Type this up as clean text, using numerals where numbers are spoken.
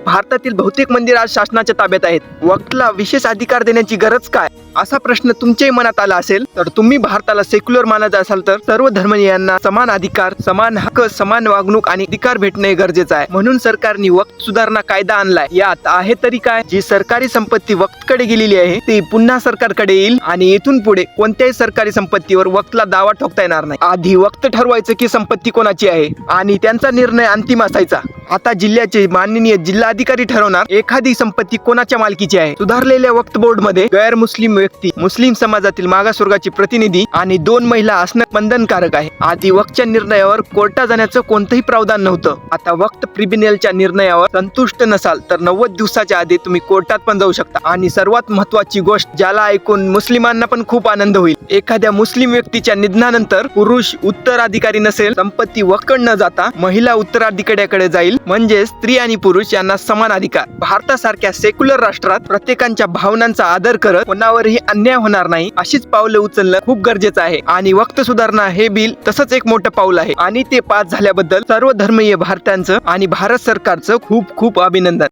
भारतातील बहुतेक मंदिर आज शासनाच्या ताब्यात आहेत. वक्फला विशेष अधिकार देण्याची गरज काय, असा प्रश्न तुमच्याही मनात आला असेल तर तुम्ही भारताला सेक्युलर मानत असाल तर सर्व धर्मीयांना समान अधिकार, समान हक्क, समान वागणूक आणि अधिकार भेटणे गरजेचं आहे. म्हणून सरकारने वक्फ सुधारणा कायदा आणलाय. यात आहे तरी काय, जी सरकारी संपत्ती वक्फकडे गेलेली आहे ती पुन्हा सरकारकडे येईल आणि इथून पुढे कोणत्याही सरकारी संपत्तीवर वक्फला दावा ठोकता येणार नाही. आधी वक्फ ठरवायचं की संपत्ती कोणाची आहे आणि त्यांचा निर्णय अंतिम असायचा. आता जिल्ह्याचे माननीय जिल्हाधिकारी ठरवणार एखादी संपत्ती कोणाच्या मालकीची आहे. सुधारलेल्या वक्फ बोर्ड मध्ये गैर मुस्लिम व्यक्ती, मुस्लिम समाजातील मागासवर्गाचे प्रतिनिधी आणि 2 महिला असणं बंधनकारक आहे. आधी वक्फच्या निर्णयावर कोर्टात जाण्याचं कोणतंही प्रावधान नव्हतं. आता वक्फ ट्रिब्युनलच्या निर्णयावर संतुष्ट नसाल तर 90 दिवसाच्या आधी तुम्ही कोर्टात पण जाऊ शकता. आणि सर्वात महत्त्वाची गोष्ट, ज्याला ऐकून मुस्लिमांना पण खूप आनंद होईल, एखाद्या मुस्लिम व्यक्तीच्या निधनानंतर पुरुष उत्तराधिकारी नसेल, संपत्ती वक्फकडे न जाता महिला उत्तराधिकाऱ्याकडे जाईल. म्हणजे स्त्री आणि पुरुष यांना समान अधिकार. भारतासारख्या सेक्युलर राष्ट्रात प्रत्येकाच्या भावनांचा आदर करत कोणावरही अन्याय होणार नाही अशीच पावलं उचलणं खूप गरजेचं आहे. आणि वक्फ सुधारणा हे बिल तसंच एक मोठं पाऊल आहे आणि ते पास झाल्याबद्दल सर्व धर्मीय भारतीयांचं आणि भारत सरकारचं खूप खूप अभिनंदन.